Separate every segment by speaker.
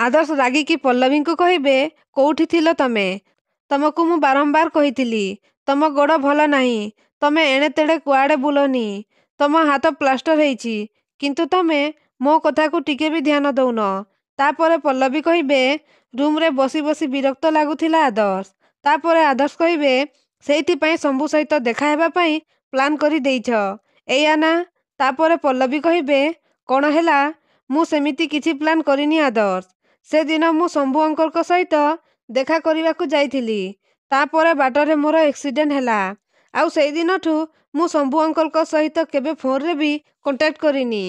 Speaker 1: ଆଦର୍ଶ ରାଗିକି ପଲ୍ଲବୀଙ୍କୁ କହିବେ, କୋଉଠି ଥିଲ ତମେ? ତମକୁ ମୁଁ ବାରମ୍ବାର କହିଥିଲି ତମ ଗୋଡ଼ ଭଲ ନାହିଁ, ତମେ ଏଣେ ତେଣେ କୁଆଡ଼େ ବୁଲନି, ତମ ହାତ ପ୍ଲାଷ୍ଟର ହେଇଛି, କିନ୍ତୁ ତମେ ମୋ କଥାକୁ ଟିକେ ବି ଧ୍ୟାନ ଦଉନ। ତାପରେ ପଲ୍ଲବୀ କହିବେ, ରୁମ୍ରେ ବସି ବସି ବିରକ୍ତ ଲାଗୁଥିଲା ଆଦର୍ଶ। ତାପରେ ଆଦର୍ଶ କହିବେ, ସେଇଥିପାଇଁ ଶମ୍ଭୁ ସହିତ ଦେଖା ହେବା ପାଇଁ ପ୍ଲାନ୍ କରି ଦେଇଛ, ଏଇଆ ନା? ତାପରେ ପଲ୍ଲବୀ କହିବେ, କ'ଣ ହେଲା? ମୁଁ ସେମିତି କିଛି ପ୍ଲାନ୍ କରିନି ଆଦର୍ଶ। ସେଦିନ ମୁଁ ଶମ୍ଭୁ ଅଙ୍କଲଙ୍କ ସହିତ ଦେଖା କରିବାକୁ ଯାଇଥିଲି। ତାପରେ ବାଟରେ ମୋର ଏକ୍ସିଡେଣ୍ଟ ହେଲା। ଆଉ ସେଇଦିନଠୁ ମୁଁ ଶମ୍ଭୁ ଅଙ୍କଲଙ୍କ ସହିତ କେବେ ଫୋନ୍ରେ ବି କଣ୍ଟାକ୍ଟ କରିନି।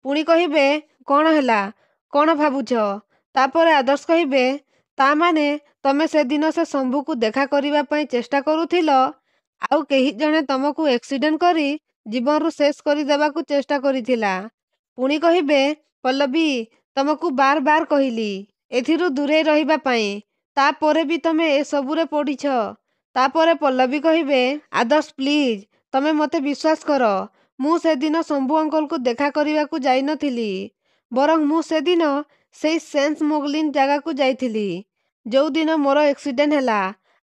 Speaker 1: ପୁଣି କହିବେ, କ'ଣ ହେଲା? କ'ଣ ଭାବୁଛ? ତାପରେ ଆଦର୍ଶ କହିବେ, ତା ମାନେ ତମେ ସେଦିନ ସେ ଶମ୍ଭୁକୁ ଦେଖା କରିବା ପାଇଁ ଚେଷ୍ଟା କରୁଥିଲ, ଆଉ କେହି ଜଣେ ତମକୁ ଏକ୍ସିଡେଣ୍ଟ କରି ଜୀବନରୁ ଶେଷ କରିଦେବାକୁ ଚେଷ୍ଟା କରିଥିଲା। ପୁଣି କହିବେ, ପଲ୍ଲବୀ, ତମକୁ ବାର ବାର କହିଲି ଏଥିରୁ ଦୂରେଇ ରହିବା ପାଇଁ, ତାପରେ ବି ତମେ ଏସବୁରେ ପଡ଼ିଛ। ତାପରେ ପଲ୍ଲବୀ କହିବେ, ଆଦର୍ଶ ପ୍ଲିଜ୍, ତମେ ମୋତେ ବିଶ୍ୱାସ କର, ମୁଁ ସେଦିନ ଶମ୍ଭୁ ଅଙ୍କଲଙ୍କୁ ଦେଖା କରିବାକୁ ଯାଇନଥିଲି। ବରଂ ମୁଁ ସେଦିନ ସେଇ ସେନ୍ସ ସ୍ମଗଲିଂ ଜାଗାକୁ ଯାଇଥିଲି, ଯୋଉଦିନ ମୋର ଏକ୍ସିଡେଣ୍ଟ ହେଲା।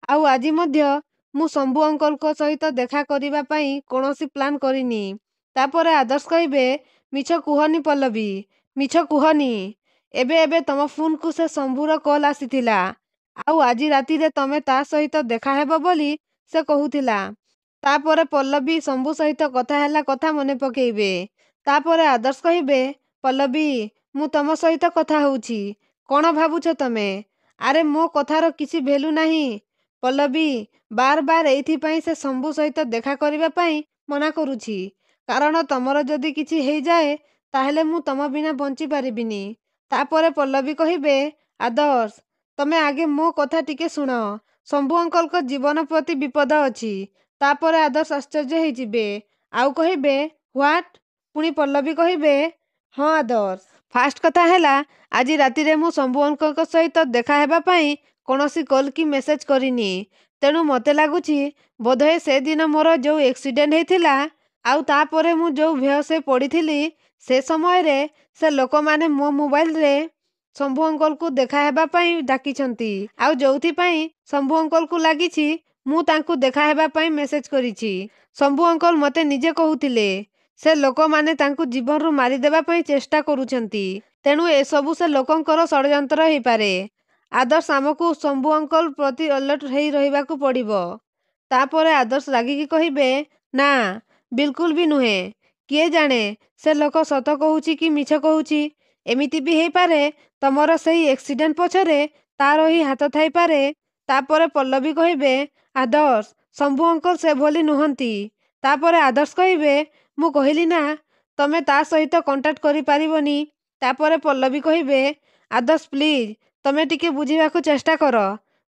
Speaker 1: ଆଉ ଆଜି ମଧ୍ୟ ମୁଁ ଶମ୍ଭୁ ଅଙ୍କଲଙ୍କ ସହିତ ଦେଖା କରିବା ପାଇଁ କୌଣସି ପ୍ଲାନ୍ କରିନି। ତାପରେ ଆଦର୍ଶ କହିବେ, ମିଛ କୁହନି ପଲ୍ଲବୀ, ମିଛ କୁହନି। ଏବେ ଏବେ ତମ ଫୋନ୍କୁ ସେ ଶମ୍ଭୁର କଲ୍ ଆସିଥିଲା, ଆଉ ଆଜି ରାତିରେ ତମେ ତା ସହିତ ଦେଖା ହେବ ବୋଲି ସେ କହୁଥିଲା। ତାପରେ ପଲ୍ଲବୀ ଶମ୍ଭୁ ସହିତ କଥା ହେଲା କଥା ମନେ ପକେଇବେ। ତାପରେ ଆଦର୍ଶ କହିବେ, ପଲ୍ଲବୀ, ମୁଁ ତମ ସହିତ କଥା ହଉଛି, କ'ଣ ଭାବୁଛ ତମେ? ଆରେ ମୋ କଥାର କିଛି ଭେଲ୍ୟୁ ନାହିଁ ପଲ୍ଲବୀ। ବାର ବାର ଏଇଥିପାଇଁ ସେ ଶମ୍ଭୁ ସହିତ ଦେଖା କରିବା ପାଇଁ ମନା କରୁଛି, କାରଣ ତମର ଯଦି କିଛି ହେଇଯାଏ ତାହେଲେ ମୁଁ ତମ ବିନା ବଞ୍ଚି ପାରିବିନି। ତାପରେ ପଲ୍ଲବୀ କହିବେ, ଆଦର୍ଶ, ତମେ ଆଗେ ମୋ କଥା ଟିକେ ଶୁଣ। ଶମ୍ଭୁ ଅଙ୍କଲଙ୍କ ଜୀବନ ପ୍ରତି ବିପଦ ଅଛି। ତାପରେ ଆଦର୍ଶ ଆଶ୍ଚର୍ଯ୍ୟ ହେଇଯିବେ, ଆଉ କହିବେ, ହ୍ୱାଟ୍? ପୁଣି ପଲ୍ଲବୀ କହିବେ, ହଁ ଆଦର୍ଶ, ଫାଷ୍ଟ କଥା ହେଲା, ଆଜି ରାତିରେ ମୁଁ ଶମ୍ଭୁ ଅଙ୍କଲଙ୍କ ସହିତ ଦେଖା ହେବା ପାଇଁ କୌଣସି କଲ୍ କି ମେସେଜ କରିନି। ତେଣୁ ମୋତେ ଲାଗୁଛି ବୋଧହୁଏ ସେଦିନ ମୋର ଯୋଉ ଏକ୍ସିଡେଣ୍ଟ ହେଇଥିଲା, ଆଉ ତାପରେ ମୁଁ ଯୋଉ ବେହୋସ ହେଇ ପଡ଼ିଥିଲି, ସେ ସମୟରେ ସେ ଲୋକମାନେ ମୋ ମୋବାଇଲରେ ଶମ୍ଭୁ ଅଙ୍କଲଙ୍କୁ ଦେଖା ହେବା ପାଇଁ ଡାକିଛନ୍ତି, ଆଉ ଯୋଉଥିପାଇଁ ଶମ୍ଭୁ ଅଙ୍କଲକୁ ଲାଗିଛି ମୁଁ ତାଙ୍କୁ ଦେଖା ହେବା ପାଇଁ ମେସେଜ କରିଛି। ଶମ୍ଭୁ ଅଙ୍କଲ ମୋତେ ନିଜେ କହୁଥିଲେ ସେ ଲୋକମାନେ ତାଙ୍କୁ ଜୀବନରୁ ମାରିଦେବା ପାଇଁ ଚେଷ୍ଟା କରୁଛନ୍ତି। ତେଣୁ ଏସବୁ ସେ ଲୋକଙ୍କର ଷଡ଼ଯନ୍ତ୍ର ହେଇପାରେ। ଆଦର୍ଶ, ଆମକୁ ଶମ୍ଭୁ ଅଙ୍କଲ ପ୍ରତି ଆଲର୍ଟ ହେଇ ରହିବାକୁ ପଡ଼ିବ। ତାପରେ ଆଦର୍ଶ ରାଗିକି କହିବେ, ନା, ବିଲକୁଲ ବି ନୁହେଁ। କିଏ ଜାଣେ ସେ ଲୋକ ସତ କହୁଛି କି ମିଛ କହୁଛି? ଏମିତି ବି ହେଇପାରେ ତମର ସେଇ ଏକ୍ସିଡେଣ୍ଟ ପଛରେ ତାର ହିଁ ହାତ ଥାଇପାରେ। ତାପରେ ପଲ୍ଲବୀ କହିବେ, ଆଦର୍ଶ, ଶମ୍ଭୁ ଅଙ୍କଲ ସେଭଳି ନୁହନ୍ତି। ତାପରେ ଆଦର୍ଶ କହିବେ, ମୁଁ କହିଲି ନା, ତମେ ତା ସହିତ କଣ୍ଟାକ୍ଟ କରିପାରିବନି। ତାପରେ ପଲ୍ଲବୀ କହିବେ, ଆଦର୍ଶ ପ୍ଲିଜ୍, ତମେ ଟିକେ ବୁଝିବାକୁ ଚେଷ୍ଟା କର।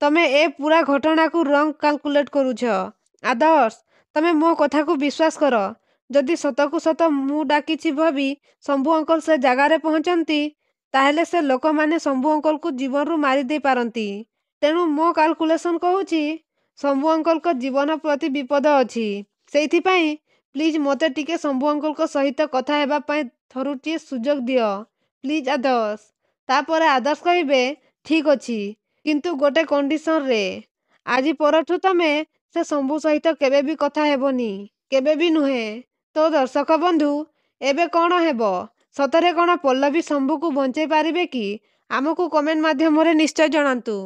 Speaker 1: ତମେ ଏ ପୁରା ଘଟଣାକୁ ରଙ୍ଗ କାଲକୁଲେଟ୍ କରୁଛ। ଆଦର୍ଶ, ତମେ ମୋ କଥାକୁ ବିଶ୍ୱାସ କର। ଯଦି ସତକୁ ସତ ମୁଁ ଡାକିଛି ଭାବି ଶମ୍ଭୁ ଅଙ୍କଲ ସେ ଜାଗାରେ ପହଞ୍ଚନ୍ତି, ତାହେଲେ ସେ ଲୋକମାନେ ଶମ୍ଭୁ ଅଙ୍କଲକୁ ଜୀବନରୁ ମାରିଦେଇ ପାରନ୍ତି। ତେଣୁ ମୋ କାଲକୁଲେସନ୍ କହୁଛି ଶମ୍ଭୁ ଅଙ୍କଲଙ୍କ ଜୀବନ ପ୍ରତି ବିପଦ ଅଛି। ସେଇଥିପାଇଁ ପ୍ଲିଜ୍ ମୋତେ ଟିକେ ଶମ୍ଭୁ ଅଙ୍କଲଙ୍କ ସହିତ କଥା ହେବା ପାଇଁ ଥରୁଟିଏ ସୁଯୋଗ ଦିଅ, ପ୍ଲିଜ୍ ଆଦର୍ଶ। ତାପରେ ଆଦର୍ଶ କହିବେ, ଠିକ୍ ଅଛି, କିନ୍ତୁ ଗୋଟେ କଣ୍ଡିସନରେ। ଆଜି ପରଠୁ ତମେ ସେ ଶମ୍ଭୁ ସହିତ କେବେ ବି କଥା ହେବନି, କେବେ ବି ନୁହେଁ। ତ ଦର୍ଶକ ବନ୍ଧୁ, ଏବେ କ'ଣ ହେବ? ସତରେ କ'ଣ ପଲ୍ଲବୀ ଶମ୍ଭୁକୁ ବଞ୍ଚେଇ ପାରିବେ କି? ଆମକୁ କମେଣ୍ଟ ମାଧ୍ୟମରେ ନିଶ୍ଚୟ ଜଣାନ୍ତୁ।